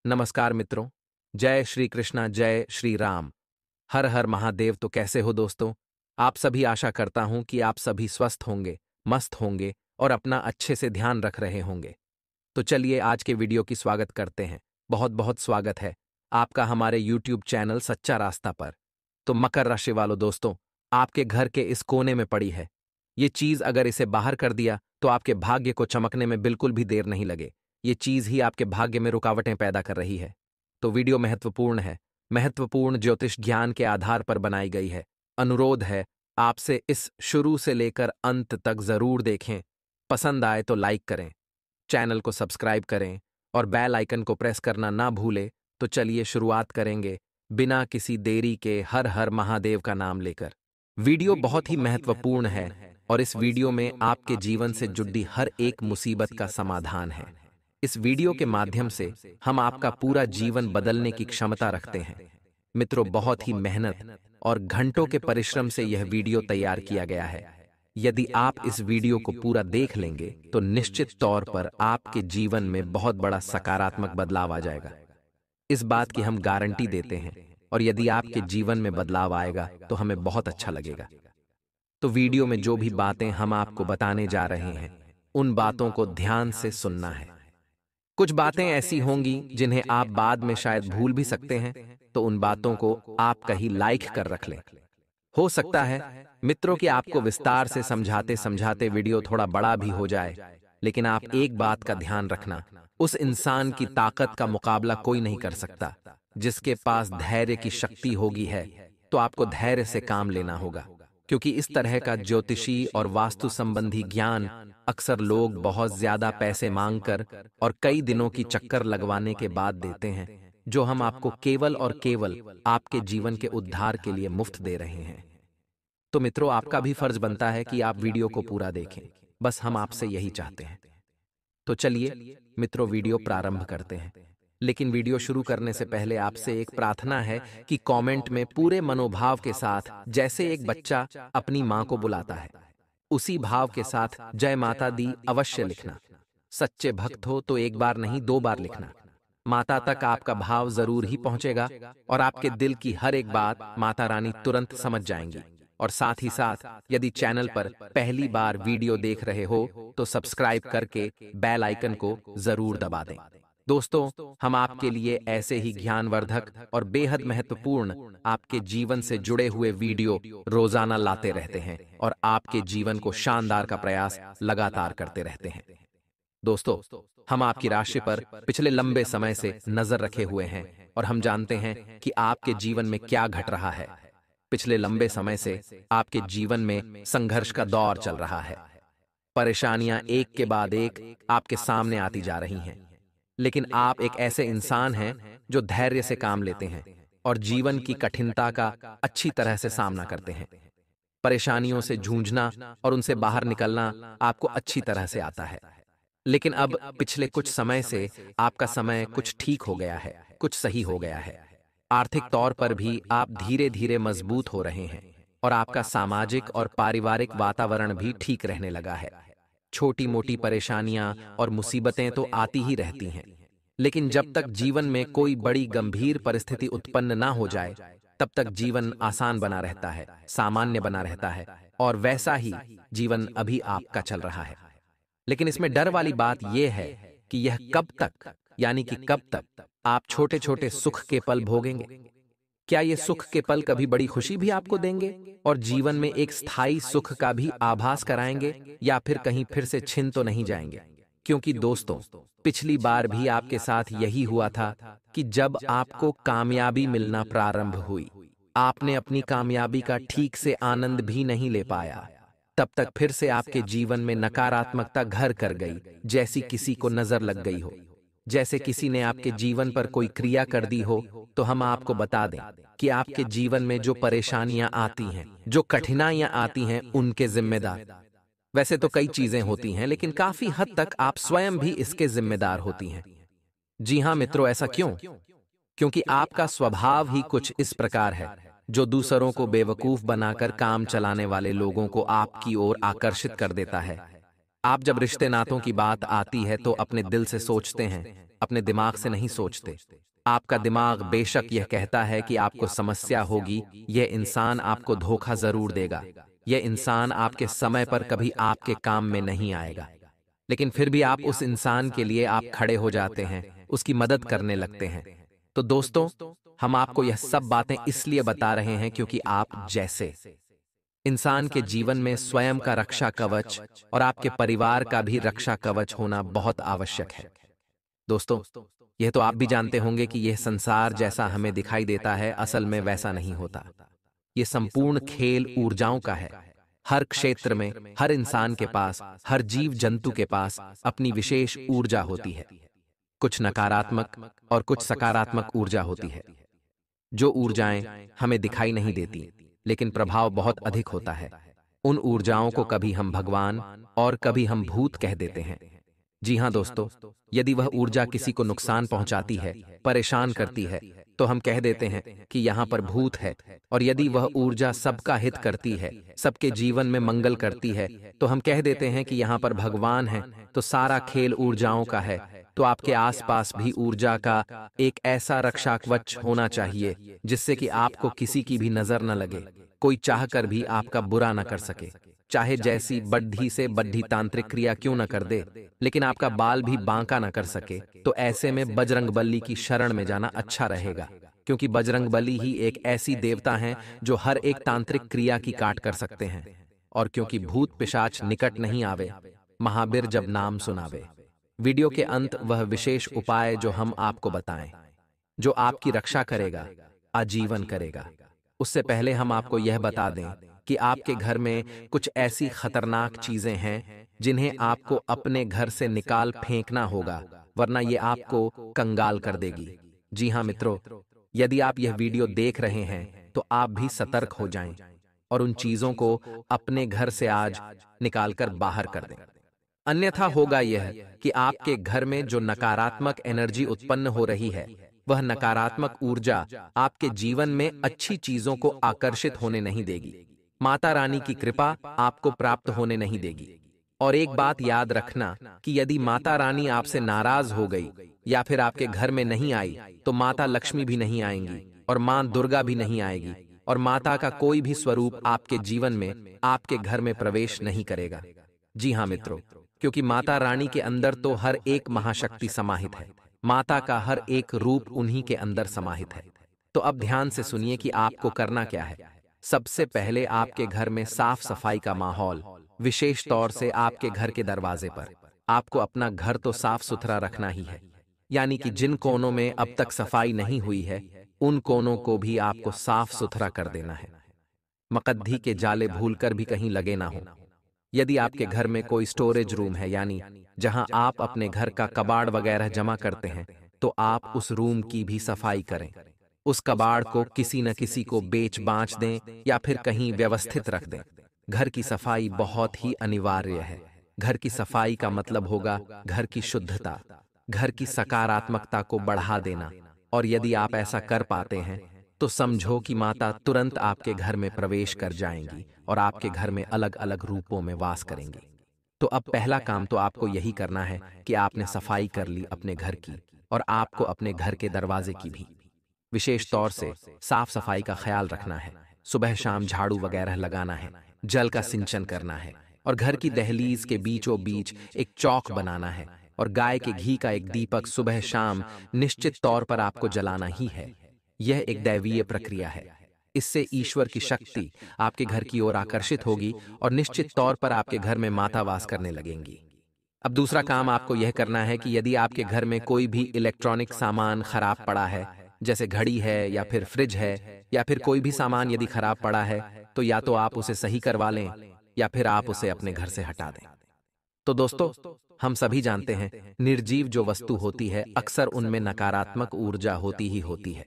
नमस्कार मित्रों। जय श्री कृष्णा, जय श्री राम। हर हर महादेव। तो कैसे हो दोस्तों? आप सभी, आशा करता हूं कि आप सभी स्वस्थ होंगे, मस्त होंगे और अपना अच्छे से ध्यान रख रहे होंगे। तो चलिए आज के वीडियो की स्वागत करते हैं। बहुत बहुत स्वागत है आपका हमारे YouTube चैनल सच्चा रास्ता पर। तो मकर राशि वालों दोस्तों, आपके घर के इस कोने में पड़ी है ये चीज। अगर इसे बाहर कर दिया तो आपके भाग्य को चमकने में बिल्कुल भी देर नहीं लगे। ये चीज ही आपके भाग्य में रुकावटें पैदा कर रही है। तो वीडियो महत्वपूर्ण है, महत्वपूर्ण ज्योतिष ज्ञान के आधार पर बनाई गई है। अनुरोध है आपसे, इस शुरू से लेकर अंत तक जरूर देखें। पसंद आए तो लाइक करें, चैनल को सब्सक्राइब करें और बेल आइकन को प्रेस करना ना भूलें। तो चलिए शुरुआत करेंगे बिना किसी देरी के, हर हर महादेव का नाम लेकर। वीडियो बहुत ही महत्वपूर्ण है और इस वीडियो में आपके जीवन से जुड़ी हर एक मुसीबत का समाधान है। इस वीडियो के माध्यम से हम आपका पूरा जीवन बदलने की क्षमता रखते हैं। मित्रों, बहुत ही मेहनत और घंटों के परिश्रम से यह वीडियो तैयार किया गया है। यदि आप इस वीडियो को पूरा देख लेंगे तो निश्चित तौर पर आपके जीवन में बहुत बड़ा सकारात्मक बदलाव आ जाएगा। इस बात की हम गारंटी देते हैं और यदि आपके जीवन में बदलाव आएगा तो हमें बहुत अच्छा लगेगा। तो वीडियो में जो भी बातें हम आपको बताने जा रहे हैं, उन बातों को ध्यान से सुनना है। कुछ बातें ऐसी होंगी जिन्हें आप बाद में शायद भूल भी सकते हैं, तो उन बातों को आप कहीं लाइक कर रख लें। हो सकता है मित्रों कि आपको विस्तार से समझाते समझाते वीडियो थोड़ा बड़ा भी हो जाए, लेकिन आप एक बात का ध्यान रखना, उस इंसान की ताकत का मुकाबला कोई नहीं कर सकता जिसके पास धैर्य की शक्ति होगी है। तो आपको धैर्य से काम लेना होगा, क्योंकि इस तरह का ज्योतिषी और वास्तु संबंधी ज्ञान अक्सर लोग बहुत ज्यादा पैसे मांगकर और कई दिनों की चक्कर लगवाने के बाद देते हैं, जो हम आपको केवल और केवल आपके जीवन के उद्धार के लिए मुफ्त दे रहे हैं। तो मित्रों, आपका भी फर्ज बनता है कि आप वीडियो को पूरा देखें। बस हम आपसे यही चाहते हैं। तो चलिए मित्रों, वीडियो प्रारंभ करते हैं। लेकिन वीडियो शुरू करने से पहले आपसे एक प्रार्थना है कि कमेंट में पूरे मनोभाव के साथ, जैसे एक बच्चा अपनी मां को बुलाता है, उसी भाव के साथ जय माता दी अवश्य लिखना। सच्चे भक्त हो तो एक बार नहीं, 2 बार लिखना। माता तक आपका भाव जरूर ही पहुंचेगा और आपके दिल की हर एक बात माता रानी तुरंत समझ जाएंगी। और साथ ही साथ यदि चैनल पर पहली बार वीडियो देख रहे हो तो सब्सक्राइब करके बेल आइकन को जरूर दबा दें। दोस्तों, हम आपके लिए ऐसे ही ज्ञानवर्धक और बेहद महत्वपूर्ण आपके जीवन से जुड़े हुए वीडियो रोजाना लाते रहते हैं और आपके जीवन को शानदार का प्रयास लगातार करते रहते हैं। दोस्तों, हम आपकी राशि पर पिछले लंबे समय से नजर रखे हुए हैं और हम जानते हैं कि आपके जीवन में क्या घट रहा है। पिछले लंबे समय से आपके जीवन में संघर्ष का दौर चल रहा है। परेशानियां एक के बाद एक आपके सामने आती जा रही हैं, लेकिन आप एक ऐसे इंसान हैं जो धैर्य से काम लेते हैं और जीवन की कठिनता का अच्छी तरह से सामना करते हैं। परेशानियों से जूझना और उनसे बाहर निकलना आपको अच्छी तरह से आता है। लेकिन अब पिछले कुछ समय से आपका समय कुछ ठीक हो गया है, कुछ सही हो गया है। आर्थिक तौर पर भी आप धीरे धीरे मजबूत हो रहे हैं और आपका सामाजिक और पारिवारिक वातावरण भी ठीक रहने लगा है। छोटी मोटी परेशानियां और मुसीबतें तो आती ही रहती हैं, लेकिन जब तक जीवन में कोई बड़ी गंभीर परिस्थिति उत्पन्न ना हो जाए, तब तक जीवन आसान बना रहता है, सामान्य बना रहता है और वैसा ही जीवन अभी आपका चल रहा है। लेकिन इसमें डर वाली बात यह है कि यह कब तक, यानी कि कब तक आप छोटे छोटे सुख के पल भोगेंगे। क्या ये सुख के पल कभी बड़ी खुशी भी आपको देंगे और जीवन में एक स्थायी सुख का भी आभास कराएंगे, या फिर कहीं फिर से छिन तो नहीं जाएंगे? क्योंकि दोस्तों, पिछली बार भी आपके साथ यही हुआ था कि जब आपको कामयाबी मिलना प्रारंभ हुई, आपने अपनी कामयाबी का ठीक से आनंद भी नहीं ले पाया। तब तक फिर से आपके जीवन में नकारात्मकता घर कर गई, जैसी किसी को नजर लग गई हो। जैसे किसी ने आपके जीवन पर कोई क्रिया कर दी हो। तो हम आपको बता दें कि आपके जीवन में जो परेशानियां आती हैं, जो कठिनाइयां आती हैं, उनके जिम्मेदार वैसे तो कई चीजें होती हैं, लेकिन काफी हद तक आप स्वयं भी इसके जिम्मेदार होती हैं। जी हां मित्रों, ऐसा क्यों? क्योंकि आपका स्वभाव ही कुछ इस प्रकार है जो दूसरों को बेवकूफ बनाकर काम चलाने वाले लोगों को आपकी ओर आकर्षित कर देता है। आप जब रिश्ते नातों की बात आती है तो अपने दिल से सोचते हैं, अपने दिमाग से नहीं सोचते। आपका दिमाग बेशक यह कहता है कि आपको समस्या होगी, यह इंसान आपको धोखा जरूर देगा, यह इंसान आपके समय पर कभी आपके काम में नहीं आएगा, लेकिन फिर भी आप उस इंसान के लिए आप खड़े हो जाते हैं, उसकी मदद करने लगते हैं। तो दोस्तों, हम आपको यह सब बातें इसलिए बता रहे हैं क्योंकि आप जैसे इंसान के जीवन में स्वयं का रक्षा कवच और आपके परिवार का भी रक्षा कवच होना बहुत आवश्यक है। दोस्तों, यह तो आप भी जानते होंगे कि यह संसार जैसा हमें दिखाई देता है, असल में वैसा नहीं होता। यह संपूर्ण खेल ऊर्जाओं का है। हर क्षेत्र में, हर इंसान के पास, हर जीव जंतु के पास अपनी विशेष ऊर्जा होती है। कुछ नकारात्मक और कुछ सकारात्मक ऊर्जा होती है। जो ऊर्जाएं हमें दिखाई नहीं देती, लेकिन प्रभाव बहुत अधिक होता है, उन ऊर्जाओं को कभी हम भगवान और कभी हम भूत कह देते हैं। जी हाँ दोस्तों, यदि वह ऊर्जा किसी को नुकसान पहुंचाती है, परेशान करती है, तो हम कह देते हैं कि यहाँ पर भूत है। और यदि वह ऊर्जा सबका हित करती है, सबके जीवन में मंगल करती है, तो हम कह देते हैं कि यहाँ पर भगवान है। तो सारा खेल ऊर्जाओं का है। तो आपके आसपास भी ऊर्जा का एक ऐसा रक्षा कवच होना चाहिए जिससे कि आपको किसी की भी नजर न लगे, कोई चाहकर भी आपका बुरा न कर सके, चाहे जैसी बड्ढी से बड्ढी तांत्रिक क्रिया क्यों न कर दे, लेकिन आपका बाल भी बांका न कर सके। तो ऐसे में बजरंगबली की शरण में जाना अच्छा रहेगा, क्योंकि बजरंगबली ही एक ऐसी देवता हैं जो हर एक तांत्रिक क्रिया की काट कर सकते हैं। और क्योंकि भूत पिशाच निकट नहीं आवे, महावीर जब नाम सुनावे। वीडियो के अंत वह विशेष उपाय जो हम आपको बताएं, जो आपकी रक्षा करेगा, आजीवन करेगा। उससे पहले हम आपको यह बता दें कि आपके घर में कुछ ऐसी खतरनाक चीजें हैं जिन्हें आपको अपने घर से निकाल फेंकना होगा, वरना ये आपको कंगाल कर देगी। जी हाँ मित्रों, यदि आप यह वीडियो देख रहे हैं तो आप भी सतर्क हो जाएं और उन चीजों को अपने घर से आज निकालकर बाहर कर दें। अन्यथा होगा यह कि आपके घर में जो नकारात्मक एनर्जी उत्पन्न हो रही है, वह नकारात्मक ऊर्जा आपके जीवन में अच्छी चीजों को आकर्षित होने नहीं देगी, माता रानी की कृपा आपको प्राप्त होने नहीं देगी। और एक बात याद रखना कि यदि माता रानी आपसे नाराज हो गई या फिर आपके घर में नहीं आई, तो माता लक्ष्मी भी नहीं आएंगी और मां दुर्गा भी नहीं आएगी, और माता का कोई भी स्वरूप आपके जीवन में, आपके घर में प्रवेश नहीं करेगा। जी हाँ मित्रों, क्योंकि माता रानी के अंदर तो हर एक महाशक्ति समाहित है, माता का हर एक रूप उन्हीं के अंदर समाहित है। तो अब ध्यान से सुनिए कि आपको करना क्या है। सबसे पहले आपके घर में साफ सफाई का माहौल, विशेष तौर से आपके घर के दरवाजे पर आपको अपना घर तो साफ सुथरा रखना ही है, यानी कि जिन कोनों में अब तक सफाई नहीं हुई है, उन कोनों को भी आपको साफ सुथरा कर देना है। मकद्दी के जाले भूलकर भी कहीं लगे ना हो। यदि आपके घर में कोई स्टोरेज रूम है, यानी जहां आप अपने घर का कबाड़ वगैरह जमा करते हैं, तो आप उस रूम की भी सफाई करें। उस कबाड़ को किसी न किसी को बेच बांच दें या फिर कहीं व्यवस्थित रख दें। घर की सफाई बहुत ही अनिवार्य है। घर की सफाई का मतलब होगा घर की शुद्धता, घर की सकारात्मकता को बढ़ा देना। और यदि आप ऐसा कर पाते हैं तो समझो कि माता तुरंत आपके घर में प्रवेश कर जाएंगी और आपके घर में अलग अलग रूपों में वास करेंगी। तो अब पहला काम तो आपको यही करना है कि आपने सफाई कर ली अपने घर की, और आपको अपने घर के दरवाजे की भी विशेष तौर से साफ सफाई का ख्याल रखना है। सुबह शाम झाड़ू वगैरह लगाना है, जल का सिंचन करना है, और घर की दहलीज के बीचों बीच एक चौक बनाना है, और गाय के घी का एक दीपक सुबह शाम निश्चित तौर पर आपको जलाना ही है। यह एक दैवीय प्रक्रिया है। इससे ईश्वर की शक्ति आपके घर की ओर आकर्षित होगी और निश्चित तौर पर आपके घर में माता वास करने लगेंगी। अब दूसरा काम आपको यह करना है कि यदि आपके घर में कोई भी इलेक्ट्रॉनिक सामान खराब पड़ा है, जैसे घड़ी है या फिर फ्रिज है या फिर कोई भी सामान यदि खराब पड़ा है, तो या तो आप उसे सही करवा लें या फिर आप उसे अपने घर से हटा दें। तो दोस्तों, हम सभी जानते हैं निर्जीव जो वस्तु होती है अक्सर उनमें नकारात्मक ऊर्जा होती ही होती है।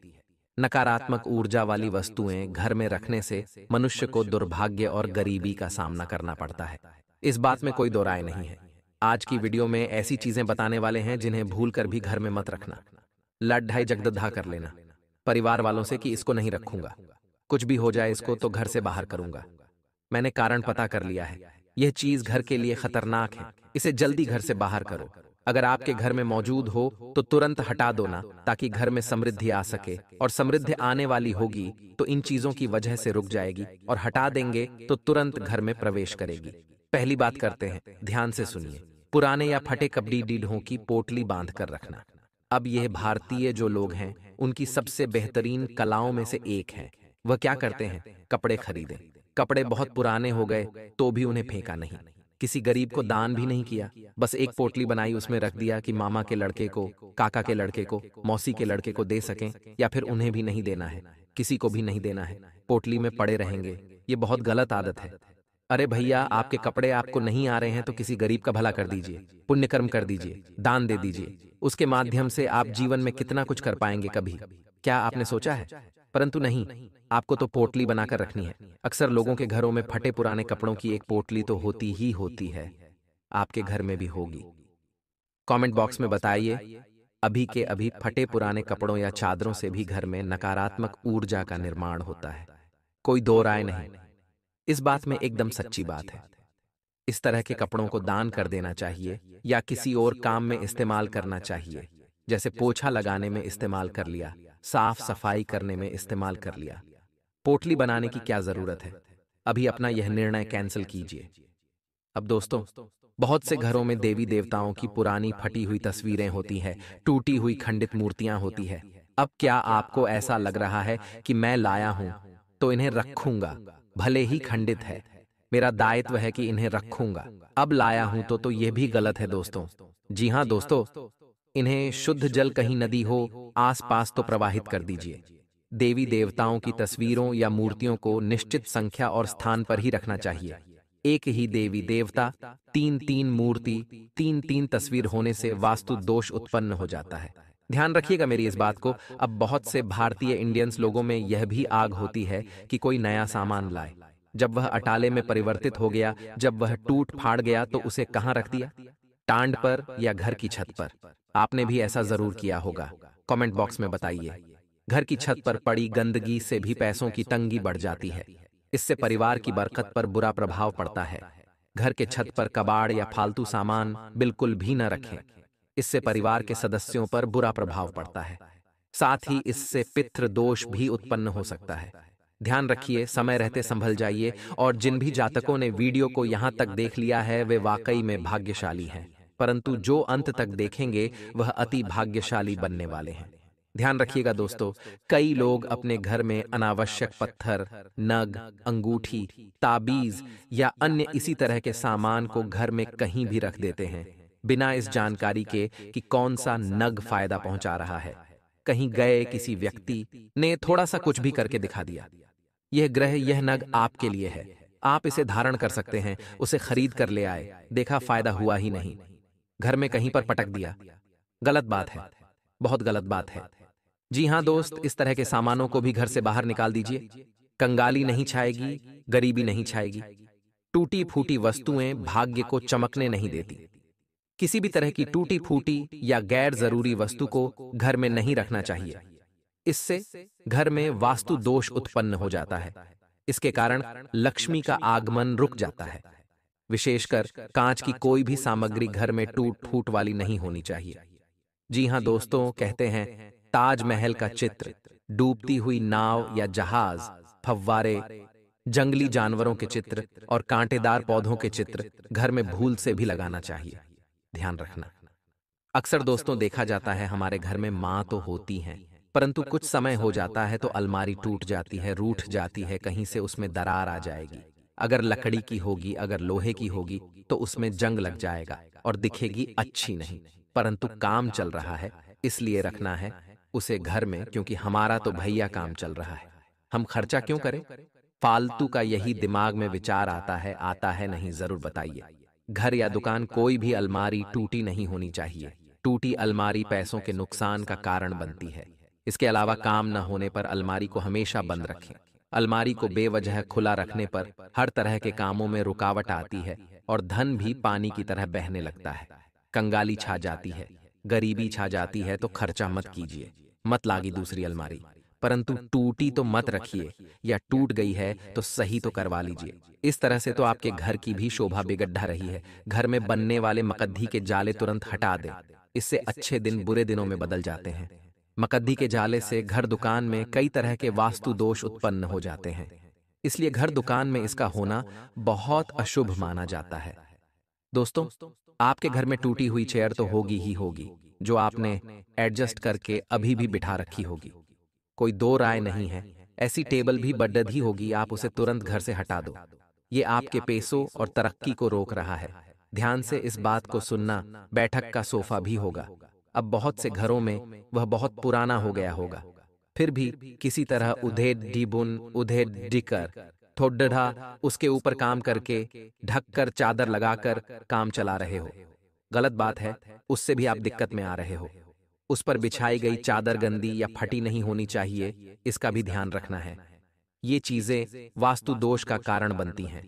नकारात्मक ऊर्जा वाली वस्तुएं घर में रखने से मनुष्य को दुर्भाग्य और गरीबी का सामना करना पड़ता है। इस बात में कोई दो राय नहीं है। आज की वीडियो में ऐसी चीजें बताने वाले हैं जिन्हें भूलकर भी घर में मत रखना। लड ढाई जगदधा कर लेना परिवार वालों से कि इसको नहीं रखूंगा, कुछ भी हो जाए इसको तो घर से बाहर करूंगा। मैंने कारण पता कर लिया है, यह चीज घर के लिए खतरनाक है, इसे जल्दी घर से बाहर करो। अगर आपके घर में मौजूद हो तो तुरंत हटा दो ना, ताकि घर में समृद्धि आ सके, और समृद्धि आने वाली होगी तो इन चीजों की वजह से रुक जाएगी, और हटा देंगे तो तुरंत घर में प्रवेश करेगी। पहली बात करते हैं, ध्यान से सुनिए। पुराने या फटे कपड़ी डीढ़ों की पोटली बांध कर रखना। अब यह भारतीय जो लोग हैं उनकी सबसे बेहतरीन कलाओं में से एक है। वह क्या करते हैं, कपड़े खरीदे, कपड़े बहुत पुराने हो गए तो भी उन्हें फेंका नहीं, किसी गरीब को दान भी नहीं किया, बस एक पोटली बनाई, उसमें रख दिया कि मामा के लड़के को, काका के लड़के को, मौसी के लड़के को दे सकें, या फिर उन्हें भी नहीं देना है, किसी को भी नहीं देना है, पोटली में पड़े रहेंगे। ये बहुत गलत आदत है। अरे भैया, आपके कपड़े आपको नहीं आ रहे हैं तो किसी गरीब का भला कर दीजिए, पुण्य कर्म कर दीजिए, दान दे दीजिए। उसके माध्यम से आप जीवन में कितना कुछ कर पाएंगे कभी, क्या आपने सोचा है? परंतु नहीं, आपको तो पोटली बनाकर रखनी है। अक्सर लोगों के घरों में फटे पुराने कपड़ों की एक पोटली तो होती ही होती है। आपके घर में भी होगी। कमेंट बॉक्स में बताइए, अभी के अभी फटे पुराने कपड़ों या चादरों से भी घर में नकारात्मक ऊर्जा का निर्माण होता है। कोई दो राय नहीं, इस बात में एकदम सच्ची बात है। इस तरह के कपड़ों को दान कर देना चाहिए या किसी और काम में इस्तेमाल करना चाहिए, जैसे पोछा लगाने में इस्तेमाल कर लिया, साफ सफाई करने में इस्तेमाल कर लिया। पोटली बनाने की क्या जरूरत है? अभी अपना यह निर्णय कैंसिल कीजिए। अब दोस्तों, बहुत से घरों में देवी देवताओं की पुरानी फटी हुई तस्वीरें होती हैं, टूटी हुई खंडित मूर्तियां होती है। अब क्या आपको ऐसा लग रहा है कि मैं लाया हूं तो इन्हें रखूंगा, भले ही खंडित है, मेरा दायित्व है कि इन्हें रखूंगा, अब लाया हूं तो यह भी गलत है दोस्तों। जी हां दोस्तों, इन्हें शुद्ध जल कहीं नदी हो आसपास तो प्रवाहित कर दीजिए। देवी देवताओं की तस्वीरों या मूर्तियों को निश्चित संख्या और स्थान पर ही रखना चाहिए। एक ही देवी देवता, तीन तीन मूर्ति, तीन तीन तस्वीर होने से वास्तु दोष उत्पन्न हो जाता है। ध्यान रखिएगा मेरी इस बात को। अब बहुत से भारतीय इंडियंस लोगों में यह भी आग होती है कि कोई नया सामान लाए, जब वह अटाले में परिवर्तित हो गया, जब वह टूट फाड़ गया तो उसे कहां रख दिया? टांड पर या घर की छत पर? आपने भी ऐसा जरूर किया होगा। कमेंट बॉक्स में बताइए। घर की छत पर पड़ी गंदगी से भी पैसों की तंगी बढ़ जाती है। इससे परिवार की बरकत पर बुरा प्रभाव पड़ता है। घर के छत पर कबाड़ या फालतू सामान बिल्कुल भी न रखें, इससे परिवार के सदस्यों पर बुरा प्रभाव पड़ता है। साथ ही इससे पितृ दोष भी उत्पन्न हो सकता है। ध्यान रखिए, समय रहते संभल जाइए, और जिन भी जातकों ने वीडियो को यहाँ तक देख लिया है वे वाकई में भाग्यशाली हैं, परंतु जो अंत तक देखेंगे वह अति भाग्यशाली बनने वाले हैं। ध्यान रखिएगा दोस्तों, कई लोग अपने घर में अनावश्यक पत्थर, नग, अंगूठी, ताबीज या अन्य इसी तरह के सामान को घर में कहीं भी रख देते हैं, बिना इस जानकारी के कि कौन सा नग फायदा पहुंचा रहा है। कहीं गए किसी व्यक्ति ने थोड़ा सा कुछ भी करके दिखा दिया, यह ग्रह, यह नग आपके लिए है, आप इसे धारण कर सकते हैं, उसे खरीद कर ले आए, देखा फायदा हुआ ही नहीं, घर में कहीं पर पटक दिया। गलत बात है, बहुत गलत बात है। जी हां दोस्त, इस तरह के सामानों को भी घर से बाहर निकाल दीजिए। कंगाली नहीं छाएगी, गरीबी नहीं छाएगी। टूटी फूटी वस्तुएं भाग्य को चमकने नहीं देती। किसी भी तरह की टूटी फूटी या गैर जरूरी वस्तु को घर में नहीं रखना चाहिए, इससे घर में वास्तु दोष उत्पन्न हो जाता है। इसके कारण लक्ष्मी का आगमन रुक जाता है। विशेषकर कांच की कोई भी सामग्री घर में टूट फूट वाली नहीं होनी चाहिए। जी हां दोस्तों, कहते हैं ताजमहल का चित्र, डूबती हुई नाव या जहाज, फव्वारे, जंगली जानवरों के चित्र और कांटेदार पौधों के चित्र घर में भूल से भी लगाना चाहिए। ध्यान रखना। अक्सर दोस्तों देखा जाता है हमारे घर में माँ तो होती हैं, परंतु कुछ समय हो जाता है तो अलमारी टूट जाती है, रूठ जाती है, कहीं से उसमें दरार आ जाएगी। अगर लकड़ी की होगी, अगर लोहे की होगी तो उसमें जंग लग जाएगा और दिखेगी अच्छी नहीं, परंतु काम चल रहा है इसलिए रखना है उसे घर में, क्योंकि हमारा तो भैया काम चल रहा है, हम खर्चा क्यों करें? फालतू का यही दिमाग में विचार आता है नहीं? जरूर बताइए। घर या दुकान कोई भी अलमारी टूटी नहीं होनी चाहिए। टूटी अलमारी पैसों के नुकसान का कारण बनती है। इसके अलावा काम न होने पर अलमारी को हमेशा बंद रखें। अलमारी को बेवजह खुला रखने पर हर तरह के कामों में रुकावट आती है और धन भी पानी की तरह बहने लगता है। कंगाली छा जाती है, गरीबी छा जाती है, तो खर्चा मत कीजिए, मत लागी दूसरी अलमारी। परंतु टूटी तो मत रखिए, या टूट गई है तो सही तो करवा लीजिए। इस तरह से तो आपके घर की भी शोभा बिगड़ रही है। घर में बनने वाले मकद्दी के जाले तुरंत हटा दें, इससे अच्छे दिन बुरे दिनों में बदल जाते हैं। मकद्दी के जाले से घर दुकान में कई तरह के वास्तु दोष उत्पन्न हो जाते हैं, इसलिए घर दुकान में इसका होना बहुत अशुभ माना जाता है। दोस्तों, आपके घर में टूटी हुई चेयर तो होगी ही होगी, जो आपने एडजस्ट करके अभी भी बिठा रखी होगी। कोई दो राय नहीं है, ऐसी टेबल भी बड्डदी होगी, आप उसे तुरंत घर से हटा दो। ये आपके पैसों और तरक्की को रोक रहा है। ध्यान से इस बात को सुनना। बैठक का सोफा भी होगा। अब बहुत से घरों में वह बहुत पुराना हो गया होगा, फिर भी किसी तरह उधेड़ डीबुन उधेड़ डिकर थोड़ा उसके ऊपर काम करके ढककर चादर लगाकर काम चला रहे हो। गलत बात है, उससे भी आप दिक्कत में आ रहे हो। उस पर बिछाई गई चादर गंदी या फटी नहीं होनी चाहिए, इसका भी ध्यान रखना है। ये चीजें वास्तु दोष का कारण बनती हैं।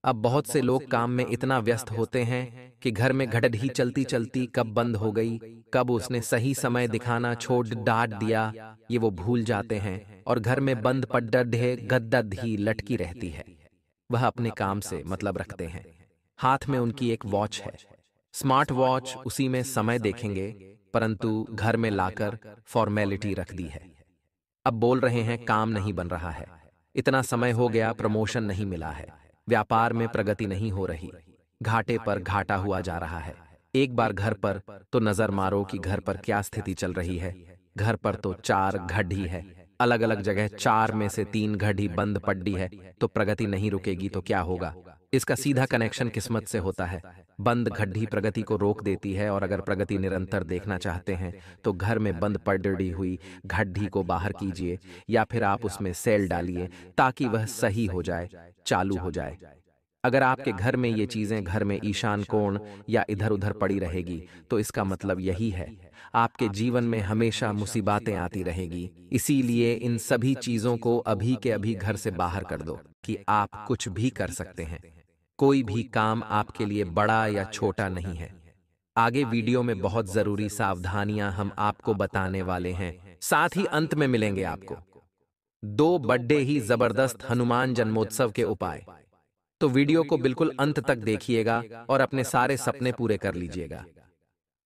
अब बहुत से लोग काम में इतना व्यस्त होते हैं कि घर में घटघटी चलती चलती कब बंद हो गई, कब उसने सही समय दिखाना छोड़ डांट दिया, ये वो भूल जाते हैं और घर में बंद पड्डे गद्दद ही लटकी रहती है। वह अपने काम से मतलब रखते हैं। हाथ में उनकी एक वॉच है, स्मार्ट वॉच, उसी में समय देखेंगे, परंतु घर में लाकर फॉर्मेलिटी रख दी है। अब बोल रहे हैं काम नहीं बन रहा है, इतना समय हो गया, प्रमोशन नहीं मिला है, व्यापार में प्रगति नहीं हो रही, घाटे पर घाटा हुआ जा रहा है। एक बार घर पर तो नजर मारो कि घर पर क्या स्थिति चल रही है। घर पर तो 4 घड़ी है, अलग अलग जगह 4 में से 3 घड़ी बंद पड़ी है, तो प्रगति नहीं रुकेगी तो क्या होगा। इसका सीधा कनेक्शन किस्मत से होता है। बंद घड़ी प्रगति को रोक देती है, और अगर प्रगति निरंतर देखना चाहते हैं तो घर में बंद पड़ी हुई घड़ी को बाहर कीजिए, या फिर आप उसमें सेल डालिए ताकि वह सही हो जाए, चालू हो जाए। अगर आपके घर में ये चीजें घर में ईशान कोण या इधर उधर पड़ी रहेगी, तो इसका मतलब यही है आपके जीवन में हमेशा मुसीबतें आती रहेगी। इसीलिए इन सभी चीजों को अभी के अभी घर से बाहर कर दो कि आप कुछ भी कर सकते हैं। कोई भी काम आपके लिए बड़ा या छोटा नहीं है। आगे वीडियो में बहुत जरूरी सावधानियां हम आपको बताने वाले हैं, साथ ही अंत में मिलेंगे आपको 2 बड़े ही जबरदस्त हनुमान जन्मोत्सव के उपाय। तो वीडियो को बिल्कुल अंत तक देखिएगा और अपने सारे सपने पूरे कर लीजिएगा।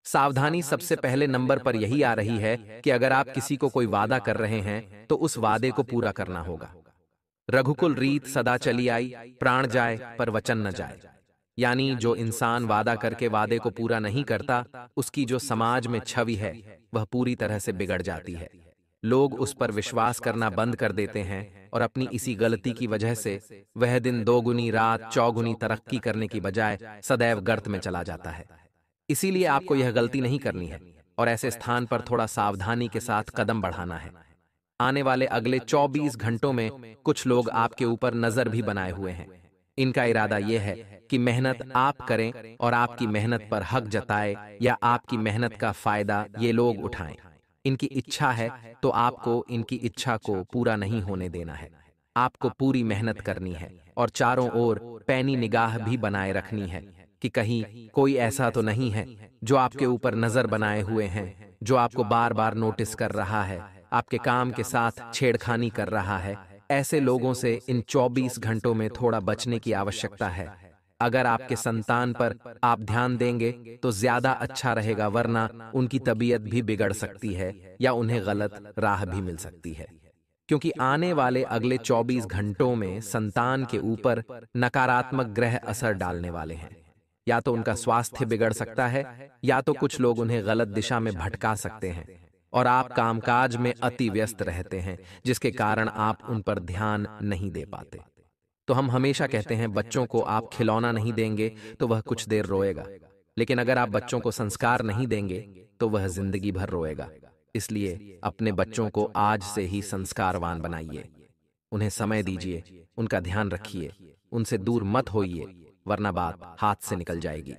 सावधानी सबसे पहले नंबर पर यही आ रही है कि अगर आप किसी को कोई वादा कर रहे हैं तो उस वादे को पूरा करना होगा। रघुकुल रीत सदा चली आई, प्राण जाए पर वचन न जाए। यानी जो इंसान वादा करके वादे को पूरा नहीं करता, उसकी जो समाज में छवि है वह पूरी तरह से बिगड़ जाती है। लोग उस पर विश्वास करना बंद कर देते हैं, और अपनी इसी गलती की वजह से वह दिन 2 गुनी रात चौगुनी तरक्की करने की बजाय सदैव गर्त में चला जाता है। इसीलिए आपको यह गलती नहीं करनी है, और ऐसे स्थान पर थोड़ा सावधानी के साथ कदम बढ़ाना है। आने वाले अगले 24 घंटों में कुछ लोग आपके ऊपर नजर भी बनाए हुए हैं। इनका इरादा यह है कि मेहनत आप करें और आपकी मेहनत पर हक जताए, या आपकी मेहनत का फायदा ये लोग उठाएं। इनकी इच्छा है तो आपको इनकी इच्छा को पूरा नहीं होने देना है। आपको पूरी मेहनत करनी है और चारों ओर पैनी निगाह भी बनाए रखनी है कि कहीं कोई ऐसा तो नहीं है जो आपके ऊपर नजर बनाए हुए हैं, जो आपको बार बार नोटिस कर रहा है, आपके काम के साथ छेड़खानी कर रहा है। ऐसे लोगों से इन 24 घंटों में थोड़ा बचने की आवश्यकता है। अगर आपके संतान पर आप ध्यान देंगे तो ज्यादा अच्छा रहेगा, वरना उनकी तबीयत भी बिगड़ सकती है या उन्हें गलत राह भी मिल सकती है। क्योंकि आने वाले अगले 24 घंटों में संतान के ऊपर नकारात्मक ग्रह असर डालने वाले हैं। या तो उनका स्वास्थ्य बिगड़ सकता है, या तो कुछ लोग उन्हें गलत दिशा में भटका सकते हैं, और आप कामकाज में अति व्यस्त रहते हैं, जिसके कारण आप उन पर ध्यान नहीं दे पाते। तो हम हमेशा कहते हैं बच्चों को आप खिलौना नहीं देंगे तो वह कुछ देर रोएगा, लेकिन अगर आप बच्चों को संस्कार नहीं देंगे तो वह जिंदगी भर रोएगा। इसलिए अपने बच्चों को आज से ही संस्कारवान बनाइए, उन्हें समय दीजिए, उनका ध्यान रखिए, उनसे दूर मत होइए, वरना बात हाथ से निकल जाएगी।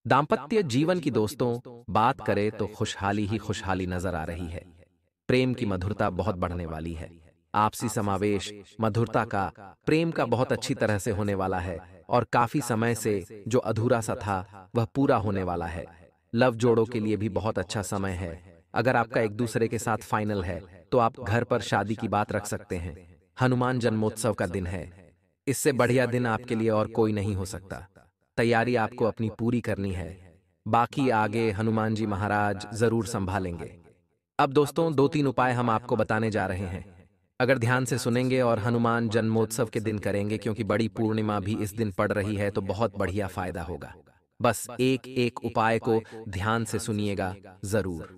दाम्पत्य जीवन की दोस्तों बात करें तो खुशहाली ही खुशहाली नजर आ रही है। प्रेम की मधुरता बहुत बढ़ने वाली है। आपसी समावेश मधुरता का, प्रेम का बहुत अच्छी तरह से होने वाला है, और काफी समय से जो अधूरा सा था वह पूरा होने वाला है। लव जोड़ों के लिए भी बहुत अच्छा समय है। अगर आपका एक दूसरे के साथ फाइनल है तो आप घर पर शादी की बात रख सकते हैं। हनुमान जन्मोत्सव का दिन है। इससे बढ़िया दिन आपके लिए और कोई नहीं हो सकता। तैयारी आपको अपनी पूरी करनी है, बाकी आगे हनुमान जी महाराज जरूर संभालेंगे। अब दोस्तों, 2-3 उपाय हम आपको बताने जा रहे हैं। अगर ध्यान से सुनेंगे और हनुमान जन्मोत्सव के दिन करेंगे, क्योंकि बड़ी पूर्णिमा भी इस दिन पड़ रही है, तो बहुत बढ़िया फायदा होगा। बस एक एक उपाय को ध्यान से सुनिएगा जरूर।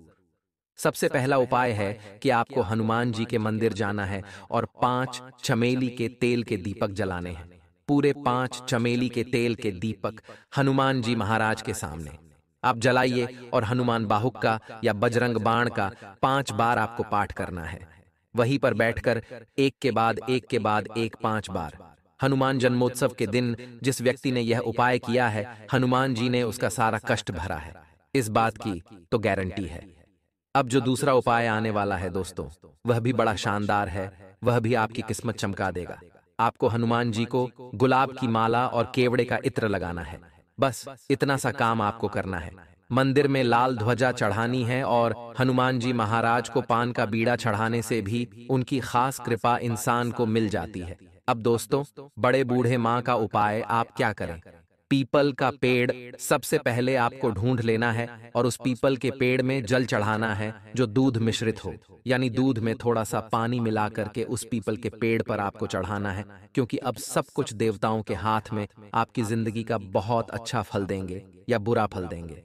सबसे पहला उपाय है कि आपको हनुमान जी के मंदिर जाना है और 5 चमेली के तेल के दीपक जलाने हैं। पूरे 5 चमेली के तेल के दीपक हनुमान जी महाराज के सामने आप जलाइए और हनुमान बाहुक का या बजरंग बाण का 5 बार आपको पाठ करना है। वहीं पर बैठकर एक के बाद एक के बाद एक 5 बार। हनुमान जन्मोत्सव के दिन जिस व्यक्ति ने यह उपाय किया है, हनुमान जी ने उसका सारा कष्ट भरा है, इस बात की तो गारंटी है। अब जो दूसरा उपाय आने वाला है दोस्तों, वह भी बड़ा शानदार है। वह भी आपकी किस्मत चमका देगा। आपको हनुमान जी को गुलाब की माला और केवड़े का इत्र लगाना है। बस इतना सा काम आपको करना है। मंदिर में लाल ध्वजा चढ़ानी है और हनुमान जी महाराज को पान का बीड़ा चढ़ाने से भी उनकी खास कृपा इंसान को मिल जाती है। अब दोस्तों, बड़े बूढ़े माँ का उपाय आप क्या करें? पीपल का पेड़ सबसे पहले आपको ढूंढ लेना है और उस पीपल के पेड़ में जल चढ़ाना है जो दूध मिश्रित हो, यानी दूध में थोड़ा सा पानी मिला करके उस पीपल के पेड़ पर आपको चढ़ाना है, क्योंकि अब सब कुछ देवताओं के हाथ में। आपकी जिंदगी का बहुत अच्छा फल देंगे या बुरा फल देंगे।